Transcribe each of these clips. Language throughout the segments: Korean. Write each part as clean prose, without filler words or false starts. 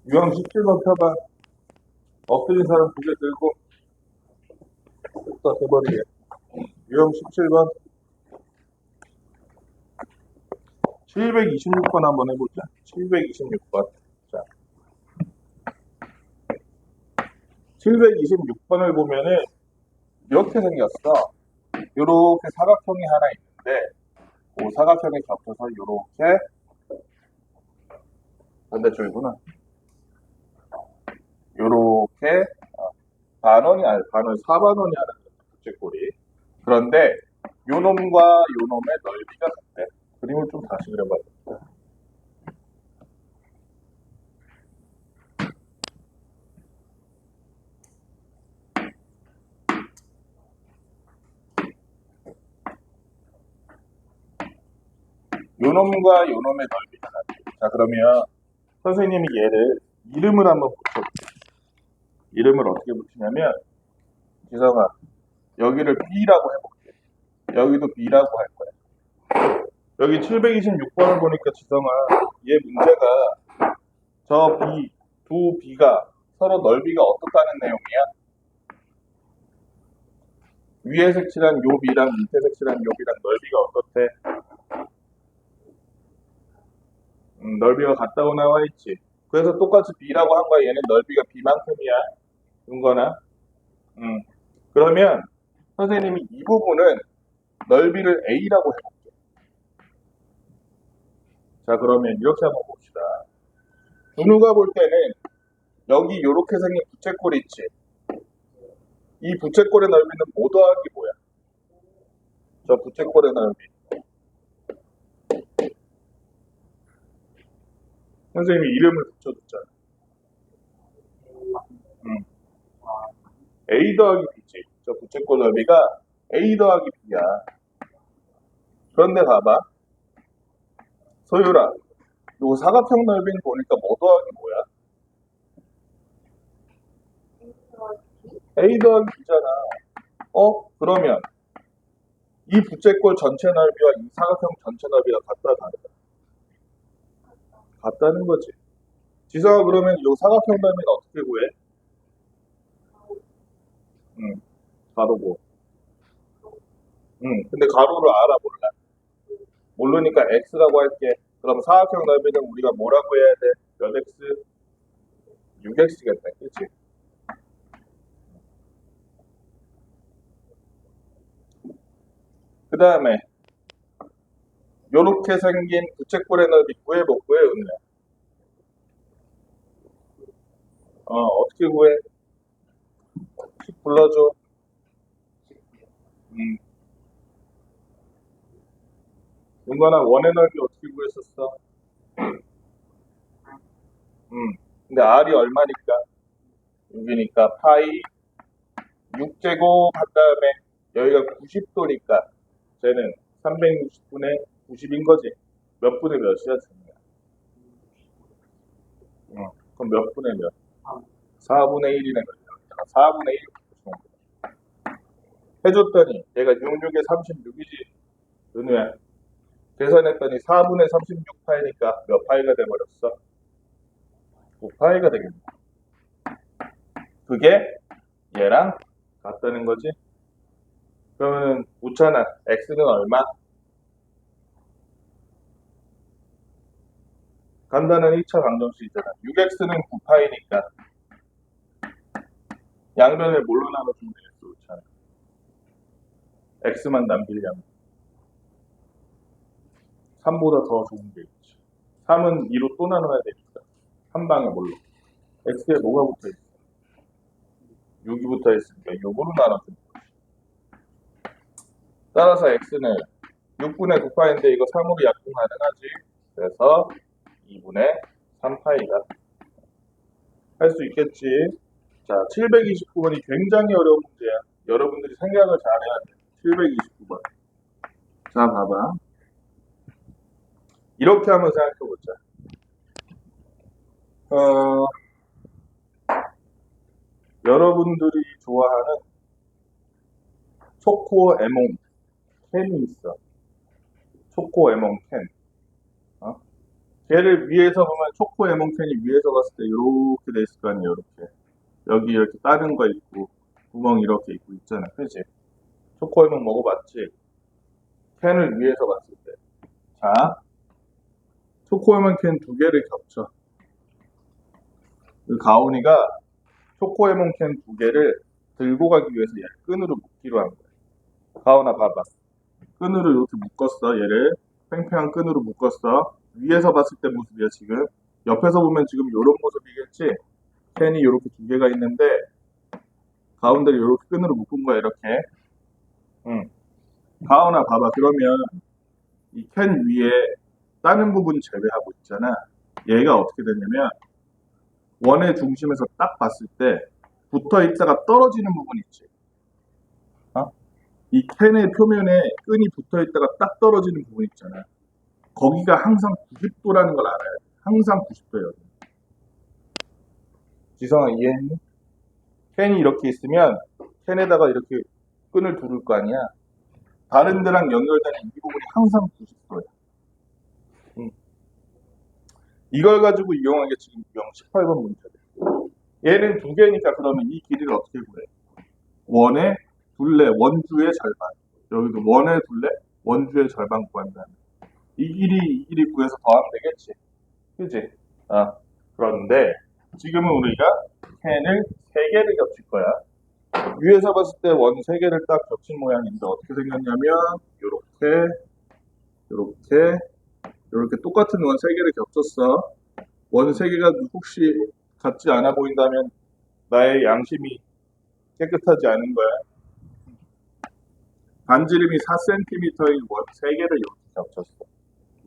유형 17번 펴봐. 엎드린 사람 고개 들고 뚝딱 해버리게. 유형 17번. 726번 한번 해보자. 726번. 자, 726번을 보면은 이렇게 생겼어. 이렇게 사각형이 하나 있는데, 그 사각형에 겹쳐서 이렇게 반대쪽이구나. 요렇게 반원이 아니 반원 4반원이 하는 부채꼴이. 그런데 요 놈과 요 놈의 넓이가 같대. 그림을 좀 다시 그려봐야겠다. 요 놈과 요 놈의 넓이가 같대. 자, 그러면 선생님이 얘를 이름을 한번 붙여볼게요. 이름을 어떻게 붙이냐면, 지성아, 여기를 B라고 해볼게. 여기도 B라고 할 거야. 여기 726번을 보니까 지성아, 얘 문제가 저 B, 두 B가 서로 넓이가 어떻다는 내용이야? 위에 색칠한 요 B랑 밑에 색칠한 요 B랑 넓이가 어떻대? 넓이가 같다고 나와 있지. 그래서 똑같이 B라고 한 거야. 얘는 넓이가 B만큼이야. 윤거나. 그러면 선생님이 이 부분은 넓이를 A라고 해볼게. 자, 그러면 이렇게 한번 봅시다. 준우가 볼 때는 여기 이렇게 생긴 부채꼴이 있지. 이 부채꼴의 넓이는 뭐 더하기 뭐야? 저 부채꼴의 넓이. 선생님이 이름을 붙여줬잖아. A 더하기 B지. 저 부채꼴 넓이가 A 더하기 B야. 그런데 봐봐. 소율아, 요 사각형 넓이는 보니까 뭐 더하기 뭐야? A 더하기 B잖아. 그러면 이 부채꼴 전체 넓이와 이 사각형 전체 넓이가 같다, 다르다? 같다는 거지. 지성아, 그러면 이 사각형 넓이는 어떻게 구해? 가로고. 근데 가로를 알아, 몰라? 모르니까 x라고 할게. 그럼 사각형 넓이는 우리가 뭐라고 해야 돼? 몇 x? 6x겠다, 그치? 그 다음에 요렇게 생긴 부채꼴의 넓이 구해 못 구해, 은우야? 어떻게 구해? 10 불러줘. 윤관아, 원의 넓이 어떻게 구했었어? 근데 r이 얼마니까? 6이니까 파이 6제곱 한 다음에 여기가 90도니까 쟤는 360분의 90인 거지. 몇 분의 몇이야, 쟤는? 그럼 몇 분의 몇? 4분의 1이네. 4분의 1 해줬더니 얘가 66에 36이지. 은우야. 계산했더니 4분의 36파이니까 몇 파이가 돼버렸어? 9파이가 되겠네. 그게 얘랑 같다는 거지. 그러면 웃잖아. x는 얼마? 간단한 1차 방정식이잖아. 6x는 9파이니까 양변을 뭘로 나눠주면 되겠어, 웃잖아. x만 남기려면 3보다 더 좋은 게 있지. 3은 2로 또 나눠야 되니까 한 방에 뭘로? x에 뭐가 붙어있어? 6이 붙어있으니까 요거로 나눠주는 거지. 따라서 x는 6분의 9파인데 이거 3으로 약분 가능하지. 그래서 2분의 3파이가 할 수 있겠지. 자, 729번이 굉장히 어려운 문제야. 여러분들이 생각을 잘해야 돼. 729번. 자, 봐봐. 이렇게 한번 생각해보자. 여러분들이 좋아하는 초코 에몽 캔이 있어. 초코 에몽 캔. 걔를 위에서 보면 초코 에몽캔이 위에서 봤을 때 이렇게 돼 있을 거 아니에요. 이렇게 여기 이렇게 다른 거 있고 구멍 이렇게 있고 있잖아. 그치? 초코 에몽 먹어봤지? 캔을 위에서 봤을 때. 자, 초코 에몽 캔 두 개를 겹쳐. 그 가온이가 초코 에몽 캔 두 개를 들고 가기 위해서 얘를 끈으로 묶기로 한 거야. 가온아 봐봐. 끈으로 이렇게 묶었어. 얘를 팽팽한 끈으로 묶었어. 위에서 봤을 때 모습이야 지금. 옆에서 보면 지금 이런 모습이겠지. 캔이 이렇게 두 개가 있는데 가운데를 이렇게 끈으로 묶은 거야 이렇게. 응. 가온아 봐봐. 그러면 이 캔 위에 다른 부분 제외하고 있잖아. 얘가 어떻게 되냐면 원의 중심에서 딱 봤을 때 붙어 있다가 떨어지는 부분 있지. 어? 이 캔의 표면에 끈이 붙어 있다가 딱 떨어지는 부분 있잖아. 거기가 항상 90도라는 걸 알아야 돼. 항상 90도예요. 지성아 이해했니? 캔이 이렇게 있으면 캔에다가 이렇게 끈을 두를 거 아니야. 다른 데랑 연결되는 이 부분이 항상 90도야. 이걸 가지고 이용한 게 지금 유형 18번 문제돼. 얘는 두 개니까 그러면 이 길이를 어떻게 구해? 원의 둘레, 원주의 절반. 여기도 원의 둘레, 원주의 절반 구한다는. 이 길이 구해서 더하면 되겠지. 그치? 아, 그런데 지금은 우리가 캔을 세 개를 겹칠 거야. 위에서 봤을 때 원 세 개를 딱 겹친 모양인데 어떻게 생겼냐면 요렇게 똑같은 원 세 개를 겹쳤어. 원 세 개가 혹시 같지 않아 보인다면 나의 양심이 깨끗하지 않은 거야. 반지름이 4cm인 원 세 개를 이렇게 겹쳤어.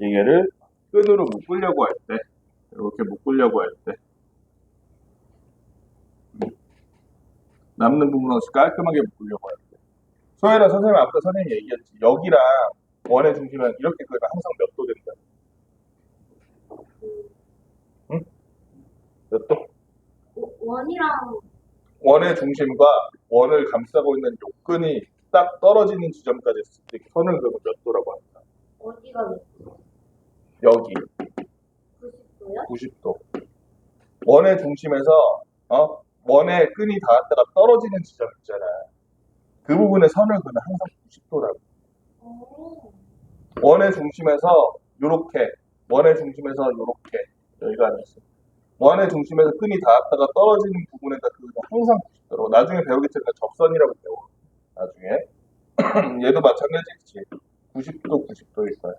이게를 끈으로 묶으려고 할 때, 이렇게 묶으려고 할 때, 남는 부분 없이 깔끔하게 묶으려고 할 때. 소연아, 선생님 아까 선생님 얘기했지. 여기랑 원의 중심은 이렇게 그리면 항상 몇 도 된다. 응? 몇 도? 원이랑 원의 중심과 원을 감싸고 있는 요 끈이 딱 떨어지는 지점까지 있을 때 선을 그으면 몇 도라고 합니다. 어디가 몇 도? 여기 90도요? 90도. 원의 중심에서 원의 끈이 닿았다가 떨어지는 지점 있잖아. 그 부분에 선을 그으면 항상 90도라고. 원의 중심에서 요렇게 원의 중심에서 요렇게 여기가 아니었어. 원의 중심에서 끈이 닿았다가 떨어지는 부분에다 그으면 항상 90도라고. 나중에 배우겠지만 접선이라고 배워. 나중에 얘도 마찬가지겠지. 90도 90도일 거야.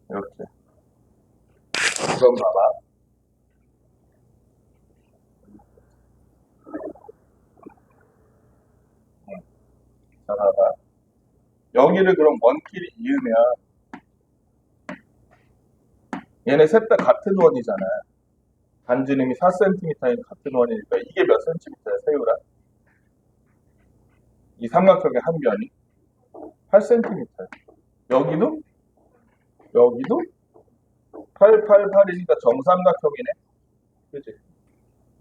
이렇게. 그럼 봐봐. 자, 봐봐. 여기를 그럼 원끼리 이으면 얘네 셋 다 같은 원이잖아. 반지름이 4cm인 같은 원이니까 이게 몇 cm야, 세우라? 이 삼각형의 한 변이 8cm야. 여기도 8, 8, 8이니까 정삼각형이네. 그치?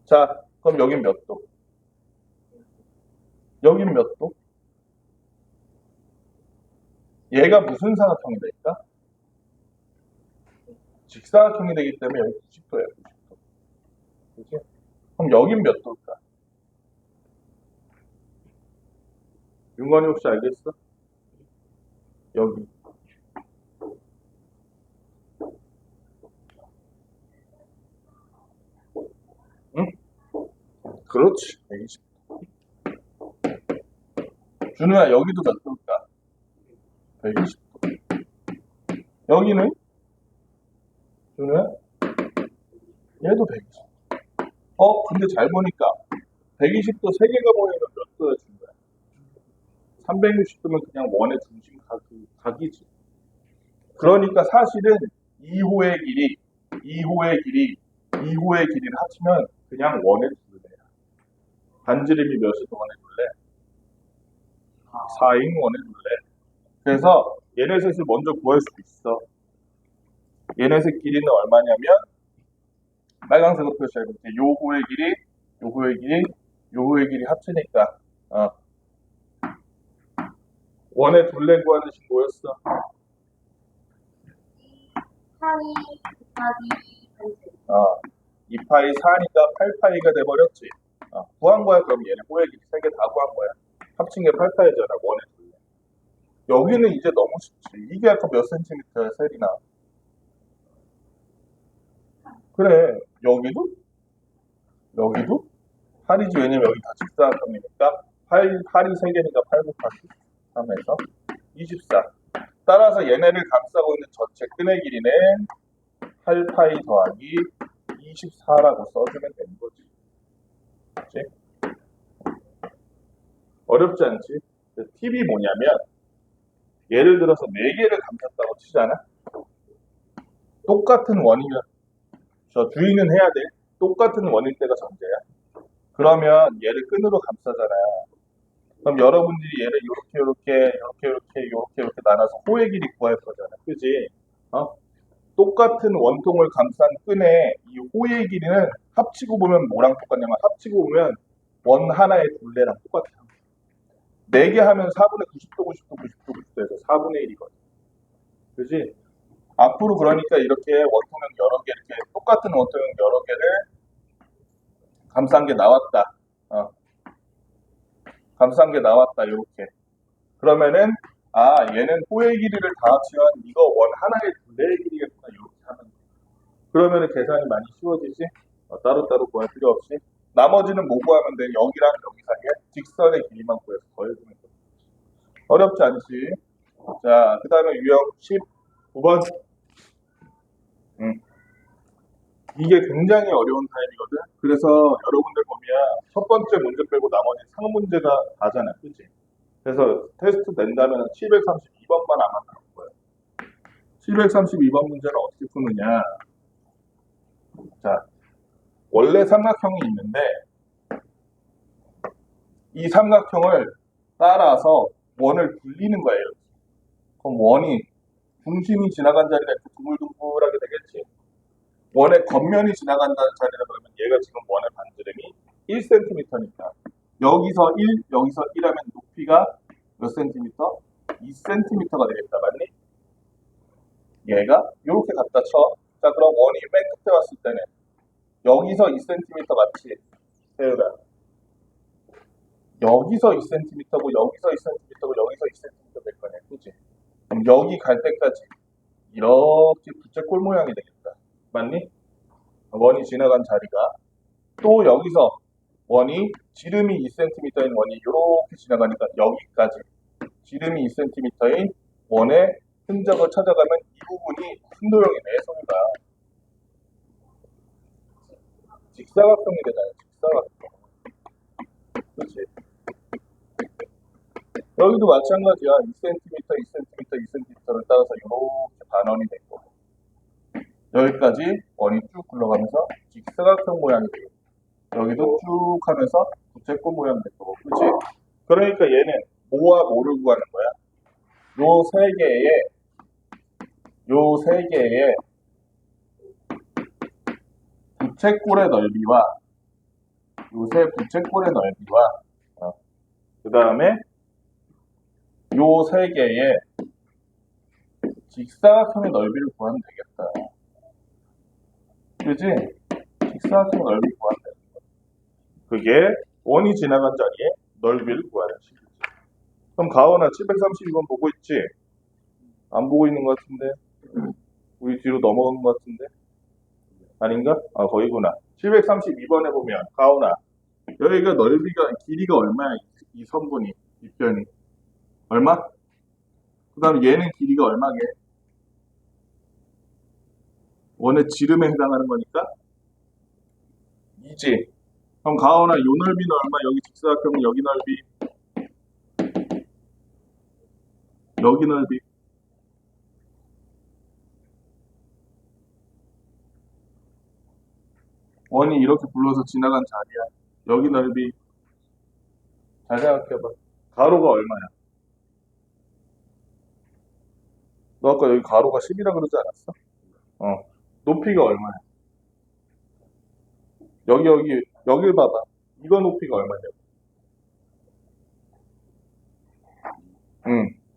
자, 그럼 여긴 몇 도? 여긴 몇 도? 얘가 무슨 사각형이 될까? 직사각형이 되기 때문에 여기 90도야, 90도. 그치? 그럼 여긴 몇 도일까? 윤건이 혹시 알겠어? 여기. 응? 그렇지. 120도. 준우야, 여기도 몇 도일까? 120도. 여기는? 준우야? 얘도 120도. 근데 잘 보니까 120도 세 개가 모이면 몇 도야, 준우야? 360도면 그냥 원의 중심 각이지. 그러니까 사실은 2호의 길이를 합치면 그냥 원의 둘레야. 반지름이 몇이 원의 둘레? 4인 원의 둘레. 그래서 얘네 셋을 먼저 구할 수 있어. 얘네 셋 길이는 얼마냐면 빨간색으로 표시해볼게. 요호의 길이 합치니까 원의 둘레 구하는 식 뭐였어? 파이 곱하기 반지. 2파이 4니까 8파이가 돼버렸지. 구한 거야. 그럼 얘네 호의 길이 3개 다 구한 거야. 합친 게 8파이잖아. 원의 둘레. 여기는 이제 너무 쉽지. 이게 아까 몇 센티미터야, 세리나? 그래. 여기도? 여기도? 8이지. 왜냐면 여기 다 직사각형이니까 8이 3개니까 8 곱하기 3에서 24. 따라서 얘네를 감싸고 있는 전체 끈의 길이는 8파이 더하기 24라고 써주면 되는 거지. 그치? 어렵지 않지? 팁이 뭐냐면 예를 들어서 4개를 감쌌다고 치잖아? 똑같은 원이면 저 주의는 해야 돼. 똑같은 원일 때가 전제야. 그러면 얘를 끈으로 감싸잖아. 그럼 여러분들이 얘를 이렇게 나눠서 호의 길이 구할 거잖아. 그지? 똑같은 원통을 감싼 끈의 이 호의 길이는 합치고 보면 뭐랑 똑같냐면 합치고 보면 원 하나의 둘레랑 똑같아. 4개 하면 4분의 90도, 90도, 90도, 90도에서 4분의 1이거든. 그지? 앞으로 그러니까 이렇게 원통형 여러 개, 이렇게 똑같은 원통형 여러 개를 감싼 게 나왔다. 감싼 게 나왔다. 이렇게. 그러면은 얘는 호의 길이를 다 합치면 이거 원 하나의 둘레의 길이겠구나. 이렇게 하는 거야. 그러면은 계산이 많이 쉬워지지? 따로따로 구할 필요 없이. 나머지는 뭐 구하면 돼? 여기랑 여기 사이에 직선의 길이만 구해서 더해주면 돼. 어렵지 않지? 자, 그 다음에 유형 19번. 이게 굉장히 어려운 타입이거든. 그래서 여러분들 보면 첫 번째 문제 빼고 나머지 상문제가 다잖아. 그치? 그래서 테스트 낸다면 732번만 아마 나올 거예요. 732번 문제는 어떻게 푸느냐. 자, 원래 삼각형이 있는데 이 삼각형을 따라서 원을 굴리는 거예요. 그럼 원이 중심이 지나간 자리가 이렇게 둥글둥글하게 되겠지. 원의 겉면이 지나간다는 자리라 그러면 얘가 지금 원의 반지름이 1cm니까 여기서 1, 여기서 1 하면 높이가 몇 cm? 2cm가 되겠다. 맞니? 얘가 이렇게 갖다 쳐. 자, 그럼 원이 맨 끝에 왔을 때는 여기서 2cm 맞지? 세우라. 여기서 2cm고 여기서 2cm고 여기서 2cm 될 거네. 그치? 그럼 여기 갈 때까지 이렇게 부채꼴 모양이 되겠다. 맞니? 원이 지나간 자리가 또 여기서 원이 지름이 2cm인 원이 이렇게 지나가니까 여기까지 지름이 2cm인 원의 흔적을 찾아가면 이 부분이 무슨 도형이네, 소유가 직사각형이 되잖아요. 직사각형. 그렇지? 여기도 마찬가지야. 2cm, 2cm, 2cm를 따라서 이렇게 반원이 된 거고 여기까지 원이 쭉 굴러가면서 직사각형 모양이 되고 여기도 쭉 하면서 부채꼴 모양 될 거고, 그렇지? 그러니까 얘는 뭐와 뭐를 구하는 거야? 요 세 개의 부채꼴의 넓이와 요 세 부채꼴의 넓이와 그 다음에 요 세 개의 직사각형의 넓이를 구하면 되겠다. 그지? 직사각형 넓이 구하면 되는 거야. 그게 원이 지나간 자리에 넓이를 구하는 식이지. 그럼 가원아 732번 보고 있지? 안 보고 있는 것 같은데? 우리 뒤로 넘어간 것 같은데? 아닌가? 거기구나. 732번에 보면 가원아 여기가 넓이가 길이가 얼마야? 이 선분이 이 편이 얼마? 그 다음에 얘는 길이가 얼마게? 원의 지름에 해당하는 거니까 2지. 그럼 가원아 요 넓이는 얼마? 여기 직사각형은 여기 넓이 여기 넓이 원이 이렇게 불러서 지나간 자리야. 여기 넓이 잘 생각해봐. 가로가 얼마야? 너 아까 여기 가로가 10이라 그러지 않았어? 높이가 얼마야? 여기 봐봐. 이거 높이가 얼마냐?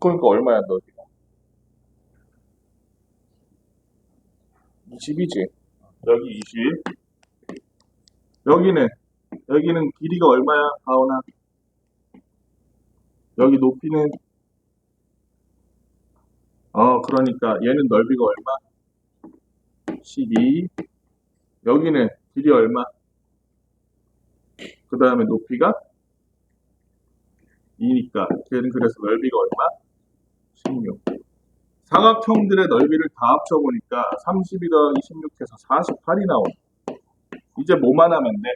그러니까 얼마야, 넓이가? 20이지. 여기 20. 여기는 길이가 얼마야, 가온아? 여기 높이는 그러니까 얘는 넓이가 얼마? 12. 여기는 길이 얼마? 그 다음에 높이가 2니까 걔는 그래서 넓이가 얼마? 16. 사각형들의 넓이를 다 합쳐보니까 32 더하기 16해서 48이 나오네. 이제 뭐만 하면 돼?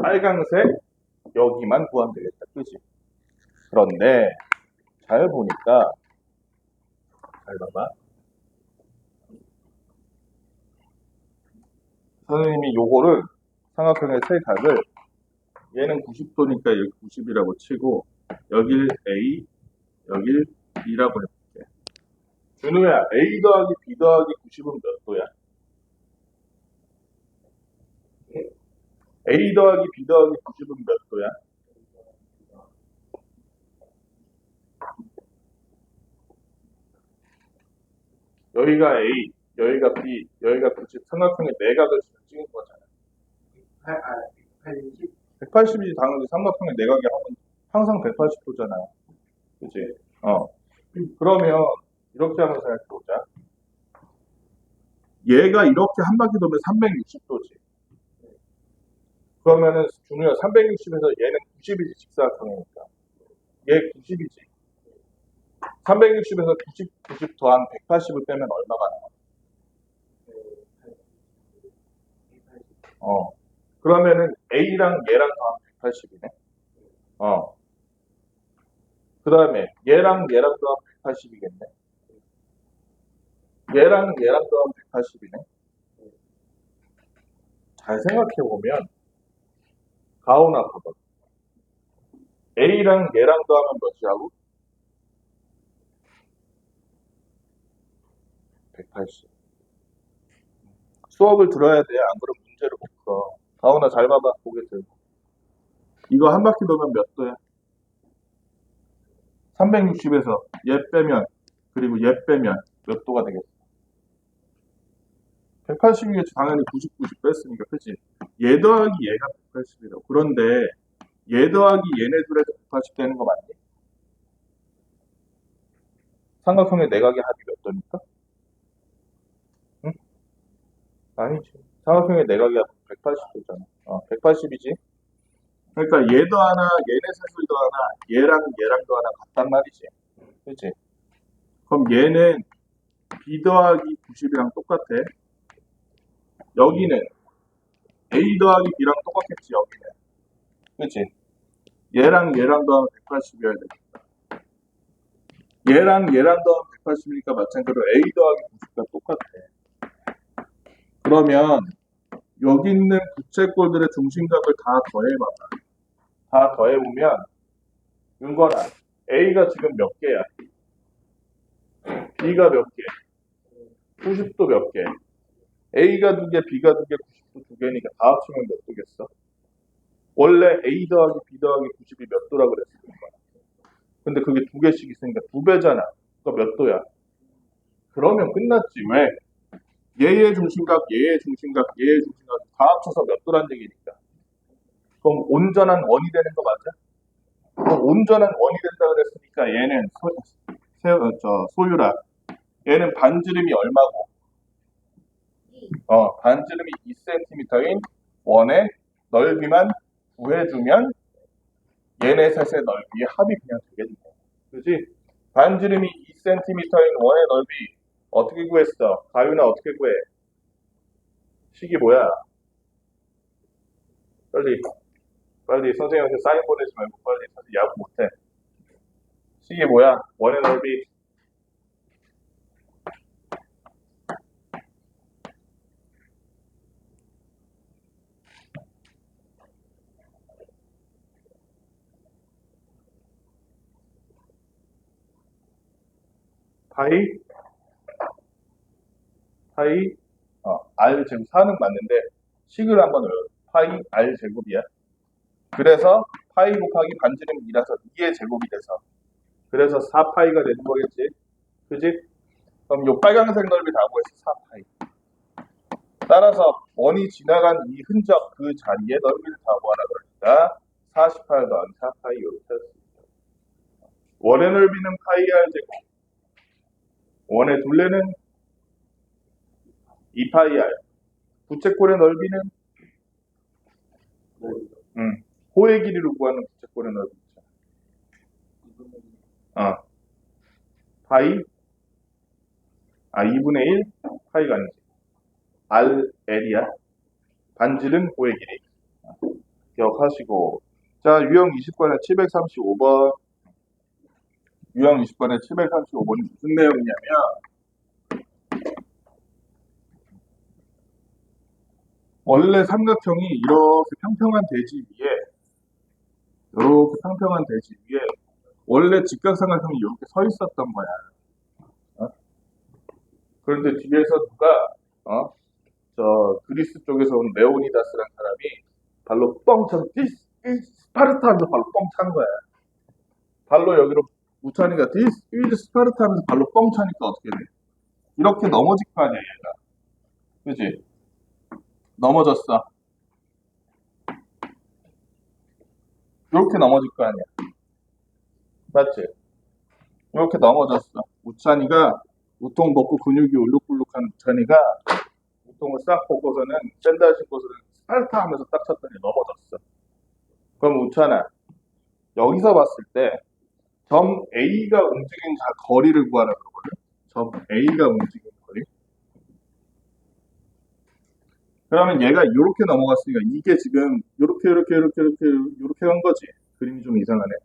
빨강색 여기만 구하면 되겠다. 그지? 그런데 잘 보니까 잘 봐봐. 선생님이 요거를 삼각형의 세 각을 얘는 90도니까 여기 90이라고 치고 여길 A, 여길 B라고 해볼게. 준우야, A 더하기 B 더하기 90은 몇 도야? A 더하기 B 더하기 90은 몇 도야? 여기가 A, 여기가 B, 여기가 90, 삼각형의 내각을 찍은 거잖아. 180이지 당연히 삼각형의 내각이 항상 180도잖아. 그치? 그러면 이렇게 한번 생각해보자. 얘가 이렇게 한 바퀴 돌면 360도지. 그러면은 준우야 360에서 얘는 90이지 직사각형이니까. 얘 90이지. 360에서 90 더한 180을 빼면 얼마가 나와? 그러면은 A랑 얘랑 더하면 180이네. 그 다음에 얘랑 더하면 180이겠네. 얘랑 더하면 180이네. 잘 생각해보면 가온아 봐봐. A랑 더하면 몇이라고? 180. 수업을 들어야 돼. 안 그러면 문제를 못 풀어. 가온아 잘 봐봐. 고개 들고. 이거 한 바퀴 돌면 몇 도야? 360에서 얘 빼면 그리고 얘 빼면 몇 도가 되겠어? 180이겠지. 당연히 90 뺐으니까. 그치? 얘 더하기 얘가 180이라고. 그런데 얘 더하기 얘네 둘에서 180 되는 거 맞니? 삼각형의 내각의 합이 몇 도입니까? 응? 아니지. 삼각형의 내각의 합은 180도잖아. 180이지. 그러니까 얘도 하나, 얘네 셋을도 하나, 얘랑도 하나 같단 말이지. 그치? 그럼 얘는 B 더하기 90이랑 똑같아. 여기는 A 더하기 B랑 똑같겠지, 여기는. 그치? 얘랑 더하면 180이어야 되겠다. 얘랑 더하면 180이니까 마찬가지로 A 더하기 90과 똑같아. 그러면 여기 있는 부채꼴들의 중심각을 다 더해봐봐. 다 더해보면 윤건아, A가 지금 몇 개야? B가 몇 개? 90도 몇 개? A가 2개, B가 2개, 90도 2개니까 다 합치면 몇 도겠어? 원래 A 더하기 B 더하기 90이 몇 도라 그랬으니까. 근데 그게 2개씩 있으니까 2배잖아. 그러니까 몇 도야? 그러면 끝났지. 왜? 얘의 중심각 다 합쳐서 몇 도란 얘기니까. 그럼 온전한 원이 되는 거 맞아? 그럼 온전한 원이 된다 그랬으니까 얘는 소유라. 얘는 반지름이 얼마고? 반지름이 2cm인 원의 넓이만 구해주면 얘네 셋의 넓이의 합이 그냥 되겠네. 그지? 반지름이 2cm인 원의 넓이 어떻게 구했어? 가윤아 어떻게 구해? 식이 뭐야? 빨리 선생님한테 사인 보내지 말고 빨리 사실 야구 못해. 식이 뭐야? 원의 넓이 파이 R 제곱 4는 맞는데 식을 한번 외워. 파이 R 제곱이야. 그래서 파이 곱하기 반지름 2라서 2의 제곱이 돼서 그래서 4파이가 되는 거겠지. 그지? 그럼 요 빨간색 넓이 다 구해서 4파이. 따라서 원이 지나간 이 흔적 그 자리에 넓이를 다 구하라 그러니까 48 더하기 4파이 이렇게 할 수 있죠. 원의 넓이는 파이 r 제곱, 원의 둘레는 2파이 r, 부채꼴의 넓이는 호의 길이를 구하는 부채꼴의 넓이 있죠. 파이 2분의 1 파이가 아니지. RL이야. 반지름 호의 길이. 기억하시고. 자, 유형 20번에 735번. 유형 20번에 735번이 무슨 내용이냐면, 원래 삼각형이 이렇게 평평한 대지 위에, 이렇게 평평한 대지 위에, 원래 직각삼각형이 이렇게 서 있었던 거야. 그런데 뒤에서 누가, 저 그리스 쪽에서 온 레오니다스라는 사람이 발로 뻥 차서 스파르타 하면서 발로 뻥 차는 거야. 발로 여기로 우찬이가 스파르타 하면서 발로 뻥 차니까 어떻게 돼? 이렇게 넘어질 거 아니야, 얘가. 그지? 넘어졌어. 이렇게 넘어질 거 아니야. 맞지? 이렇게 넘어졌어. 우찬이가 우통 벗고 근육이 울룩불룩한 우찬이가 우통을 싹 벗고서는 샌들 신고서는 스파르타 하면서 딱 쳤더니 넘어졌어. 그럼 우찬아, 여기서 봤을 때 점 A가 움직인 거리를 구하라 그러거든. 점 A가 움직인 거리. 그러면 얘가 이렇게 넘어갔으니까 이게 지금 이렇게 간 거지. 그림이 좀 이상하네.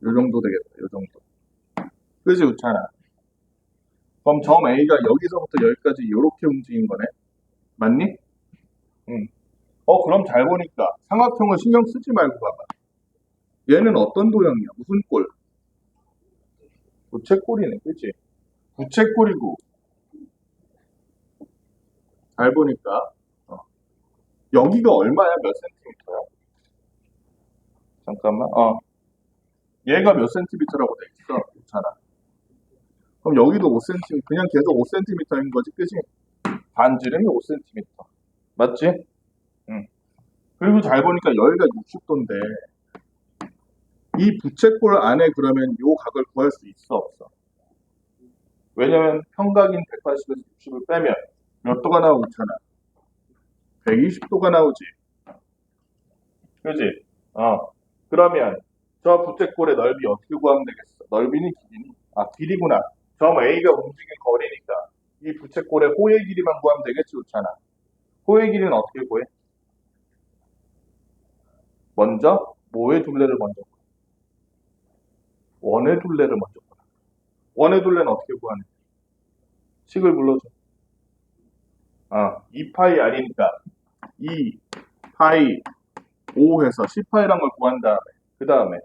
요 정도 되겠다. 요 정도. 그지 우찬아? 그럼 점 A가 여기서부터 여기까지 이렇게 움직인 거네. 맞니? 응. 그럼 잘 보니까 삼각형을 신경 쓰지 말고 봐봐. 얘는 어떤 도형이야? 무슨 꼴? 부채꼴이네, 그치? 부채꼴이고. 잘 보니까 여기가 얼마야? 몇 센티미터야? 잠깐만. 얘가 몇 센티미터라고 돼 있어? 괜찮아. 그럼 여기도 5cm, 그냥 계속 5cm인 거지, 그치? 반지름이 5cm. 맞지? 응. 그리고 잘 보니까 여기가 60도인데 이 부채꼴 안에 그러면 요 각을 구할 수 있어, 없어? 왜냐면 평각인 180에서 60을 빼면 몇 도가 나오잖아. 120도가 나오지. 그지? 그러면 저 부채꼴의 넓이 어떻게 구하면 되겠어? 넓이니 길이니? 길이구나. 점 A가 움직인 거리니까 이 부채꼴의 호의 길이만 구하면 되겠지, 그렇잖아. 호의 길이는 어떻게 구해? 먼저 뭐의 둘레를 먼저 구해? 원의 둘레를 먼저 구해. 원의 둘레는 어떻게 구하냐? 식을 불러줘. 2파이 R이니까 2파이 5 해서 10파이란 걸 구한 다음에 그 다음에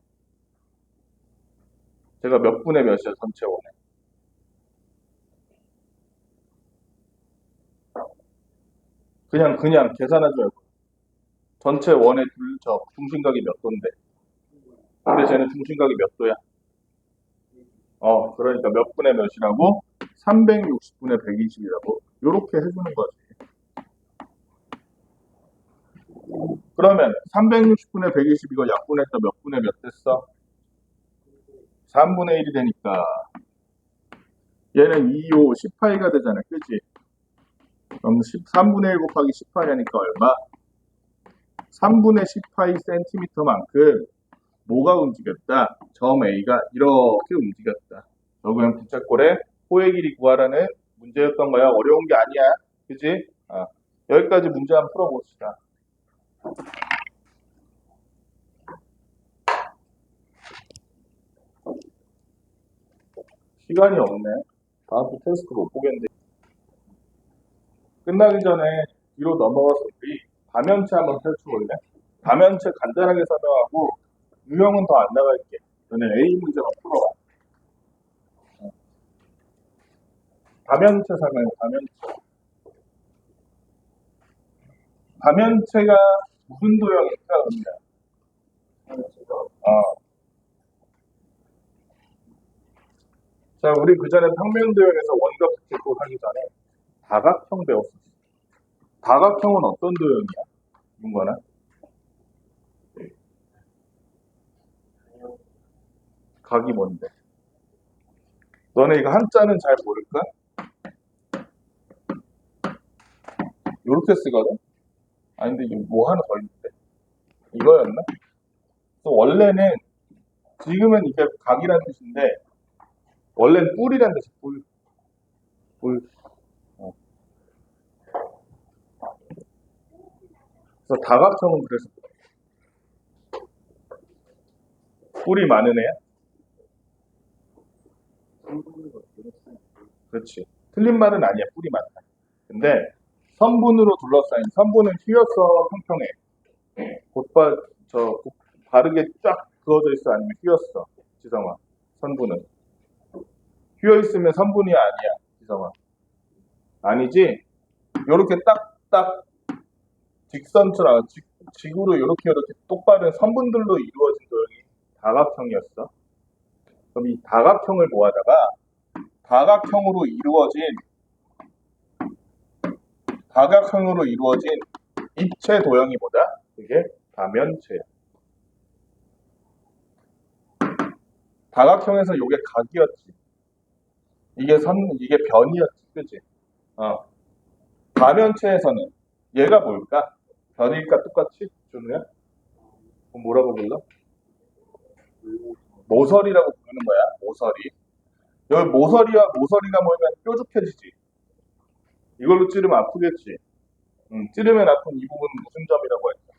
제가 몇 분의 몇이야 전체 원에? 그냥 계산하지 말고 전체 원의 중심각이 몇 도인데 근데 쟤는 중심각이 몇 도야? 그러니까 몇 분의 몇이라고? 360분의 120이라고 이렇게 해주는 거지. 그러면 360분의 120 이거 약분해서 몇 분의 몇 됐어? 3분의 1이 되니까 얘는 2, 5, 10파이가 되잖아. 그치? 그럼 3분의 1 곱하기 10파이니까 얼마? 3분의 10파이 센티미터만큼 뭐가 움직였다? 점 A가 이렇게 움직였다. 결국엔 부채꼴의 호의 길이 구하라는 문제였던 거야. 어려운 게 아니야. 그치? 여기까지 문제 한번 풀어봅시다. 시간이 없네. 다음 주 테스트 못 보겠는데. 끝나기 전에 뒤로 넘어가서 우리 다면체 한번 펼쳐볼래? 다면체 간단하게 설명하고 유형은 더 안 나갈게. 너네 A 문제만 풀어봐. 다면체 설명해, 다면체. 다면체가 무슨 도형일까, 은야? 자, 우리 그 전에 평면도형에서 원과 부채꼴 하기 전에 다각형 배웠었어. 다각형은 어떤 도형이야? 윤관아? 각이 뭔데? 너네 이거 한자는 잘 모를까? 요렇게 쓰거든? 아니 근데 이거 뭐 하나 더 있는데? 이거였나? 그래서 원래는 지금은 이게 각이라는 뜻인데 원래는 뿔이라는 뜻이 뿔. 뿔. 어. 그래서 다각형은 그래서 뿔이 많은 애야? 그렇지. 틀린 말은 아니야. 뿔이 많다. 근데 선분으로 둘러싸인 선분은 휘어서 평평해. 바르게 쫙 그어져 있어 아니면 휘었어. 지성아. 선분은 휘어 있으면 선분이 아니야. 지성아. 아니지? 요렇게 딱딱 직선처럼 지구로 이렇게 똑바른 선분들로 이루어진 도형이 다각형이었어. 그럼 이 다각형을 모아다가 다각형으로 이루어진 입체 도형이 뭐다? 이게 다면체야. 다각형에서 이게 각이었지. 이게 변이었지, 그지? 다면체에서는 얘가 뭘까? 변일까 똑같이? 준우야? 그럼 뭐라고 불러? 모서리라고 부르는 거야. 모서리. 여기 모서리와 모서리가 모이면 뾰족해지지. 이걸로 찌르면 아프겠지. 찌르면 아픈 이 부분은 무슨 점이라고 할까?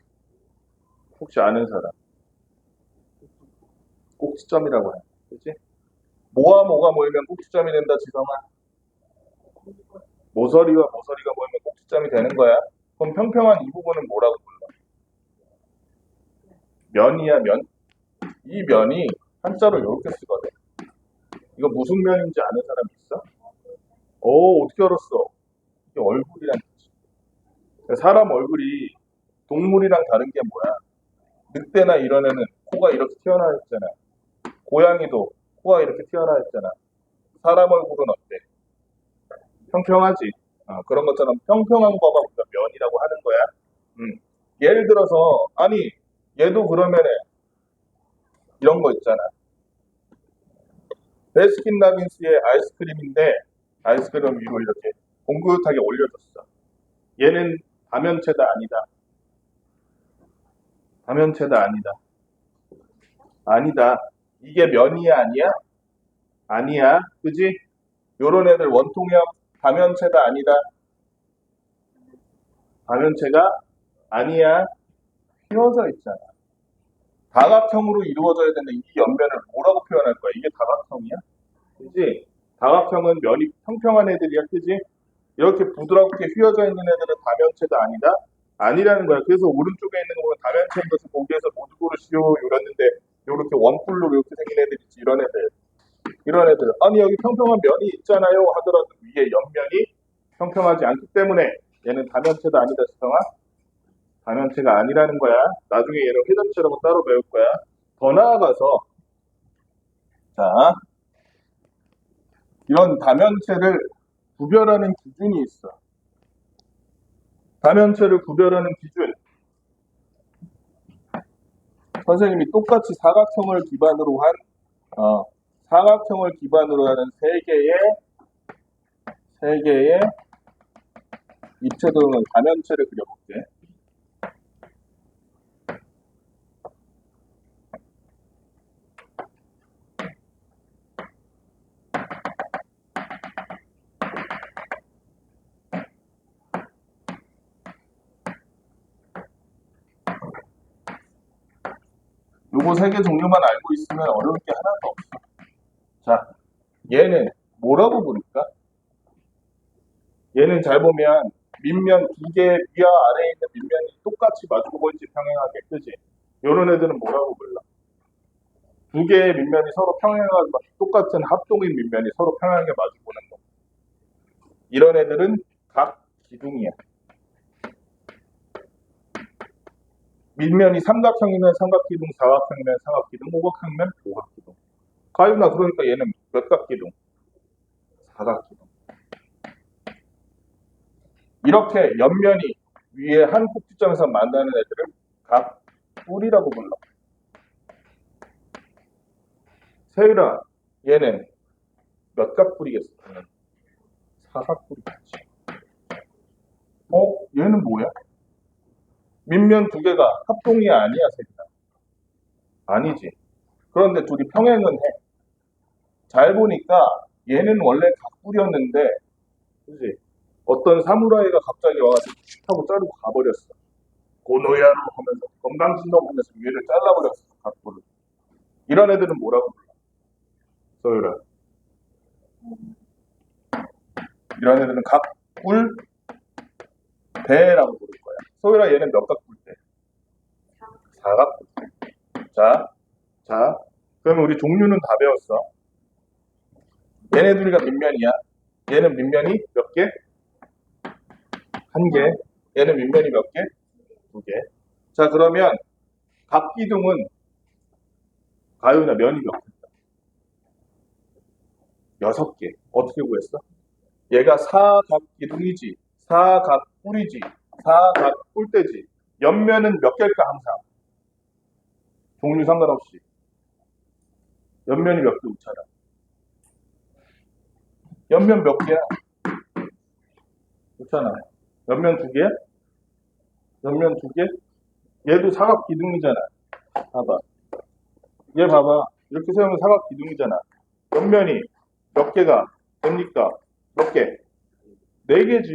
혹시 아는 사람? 꼭지점이라고 해. 그치? 뭐와 뭐가 모이면 꼭지점이 된다, 지성아? 모서리와 모서리가 모이면 꼭지점이 되는 거야. 그럼 평평한 이 부분은 뭐라고 불러? 면이야, 면. 이 면이 한자로 이렇게 쓰거든. 이거 무슨 면인지 아는 사람 있어? 오, 어떻게 알았어? 이게 얼굴이란 뜻이야. 사람 얼굴이 동물이랑 다른 게 뭐야? 늑대나 이런 애는 코가 이렇게 튀어나와 있잖아. 고양이도 코가 이렇게 튀어나와 있잖아. 사람 얼굴은 어때? 평평하지? 그런 것처럼 평평한 거가 우리가 면이라고 하는 거야. 예를 들어서, 아니, 얘도 그러면은 이런 거 있잖아. 베스킨라빈스의 아이스크림인데, 아이스크림 위로 이렇게 봉긋하게 올려줬어. 얘는 다면체다, 아니다. 다면체다, 아니다. 아니다. 이게 면이야, 아니야? 아니야. 그지? 요런 애들 원통형 다면체다, 아니다. 다면체가 아니야. 휘어져 있잖아. 다각형으로 이루어져야 되는 이 옆면을 뭐라고 표현할 거야? 이게 다각형이야? 그지? 다각형은 면이 평평한 애들이야. 그지? 이렇게 부드럽게 휘어져 있는 애들은 다면체다, 아니다. 아니라는 거야. 그래서 오른쪽에 있는 거 보면 다면체인 것을 보기에서 모두 고르시오 이랬는데 이렇게 원뿔로 이렇게 생긴 애들 있지. 이런 애들. 아니 여기 평평한 면이 있잖아요 하더라도 위에 옆면이 평평하지 않기 때문에 얘는 다면체다, 아니다. 지성아? 다면체가 아니라는 거야. 나중에 얘는 회전체라고 따로 배울 거야. 더 나아가서 자 이런 다면체를 구별하는 기준이 있어. 다면체를 구별하는 기준. 선생님이 똑같이 사각형을 기반으로 하는 세 개의 입체 도형의 다면체를 그려볼게. 요거 세 개 종류만 알고 있으면 어려울 게 하나도 없어. 자, 얘는 뭐라고 부를까? 얘는 잘 보면 밑면 두 개, 위와 아래에 있는 밑면이 똑같이 마주보고 있지, 평행하게. 그지? 요런 애들은 뭐라고 불러? 두 개의 밑면이 서로 평행하게, 똑같은 합동인 밑면이 서로 평행하게 마주보는 거. 이런 애들은 각기둥이야. 밑면이 삼각형이면 삼각기둥, 사각형이면 사각기둥, 오각형이면 오각기둥. 가윤아, 그러니까 얘는 몇 각기둥? 사각기둥. 이렇게 옆면이 위에 한 꼭지점에서 만나는 애들을 각뿔이라고 불러. 세율아, 얘는 몇 각뿔이겠어? 사각뿔이겠지. 얘는 뭐야? 밑면 두 개가 합동이 아니야, 세율아. 아니지. 그런데 둘이 평행은 해. 잘 보니까 얘는 원래 각뿔이었는데, 그지? 어떤 사무라이가 갑자기 와가지고 하고 자르고 가버렸어. 고노야로 하면서 건강진동 하면서 위를 잘라버렸어, 각뿔을. 이런 애들은 뭐라고 불러? 소율아. 이런 애들은 각뿔 배라고 부를 거야. 소율아, 얘는 몇 각뿔대? 사각뿔대. 자, 그러면 우리 종류는 다 배웠어. 얘네 둘이가 밑면이야. 얘는 밑면이 몇 개? 한 개. 얘는 밑면이 몇 개? 두 개. 자, 그러면 각기둥은 가요나 면이 몇 개일까? 6개. 어떻게 구했어? 얘가 사각기둥이지, 사각뿔이지, 사각뿔대지. 옆면은 몇 개일까 항상? 종류 상관없이. 옆면이 몇 개 웃잖아. 옆면 몇 개야? 웃잖아. 옆면 두 개야? 옆면 두 개? 얘도 사각기둥이잖아. 봐봐. 얘 봐봐. 이렇게 세우면 사각기둥이잖아. 옆면이 몇 개가 됩니까? 몇 개? 네 개지.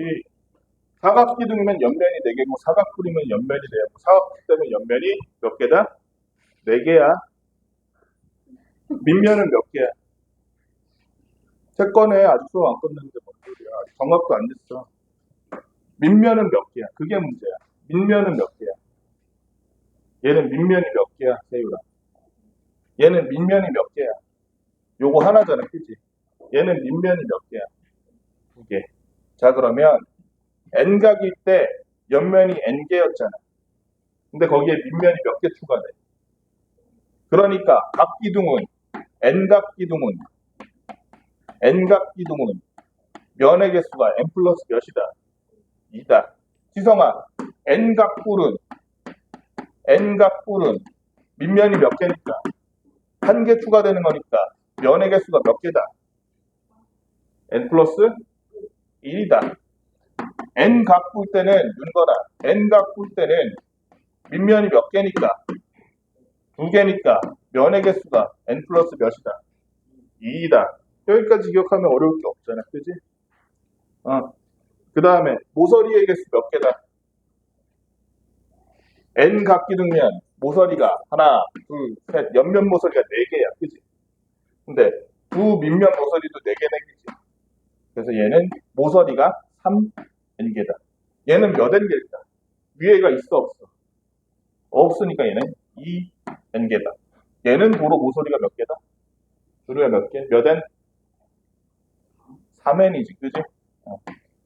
사각기둥이면 옆면이 네 개고 사각뿔이면 옆면이 네 개고 사각뿔이면 옆면이 몇 개다? 네 개야. 밑면은 몇 개야? 세 건에 아직 수업 안 끝났는데 뭔 소리야. 아직 정답도 안 됐어. 밑면은 몇 개야? 그게 문제야. 밑면은 몇 개야? 얘는 밑면이 몇 개야, 세율아? 얘는 밑면이 몇 개야? 요거 하나잖아, 그지? 얘는 밑면이 몇 개야? 두 개. 자, 그러면 n각일 때 옆면이 n개였잖아. 근데 거기에 밑면이 몇 개 추가돼? 그러니까 각기둥은 n각기둥은 면의 개수가 n 플러스 몇이다? 2다. 지성아, n각뿔은 밑면이 몇 개니까? 한 개 추가되는 거니까 면의 개수가 몇 개다? n 플러스 1이다. n각뿔 때는 윤건아, n각뿔 때는 밑면이 몇 개니까? 두 개니까 면의 개수가 n 플러스 몇이다? 2이다. 여기까지 기억하면 어려울 게 없잖아, 그지? 그 다음에 모서리의 개수 몇 개다? n 각기둥면 모서리가 하나, 둘, 셋, 옆면 모서리가 4개야, 그지? 근데 두 밑면 모서리도 4개, 4개지. 그래서 얘는 모서리가 3n개다. 얘는 몇 n개일까? 위에가 있어, 없어? 없으니까 얘는 2n개다. 얘는 도로 모서리가 몇 개다? 주로야 몇 개? 몇 n? 3n이지, 그지?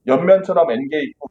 옆면처럼 n개 있고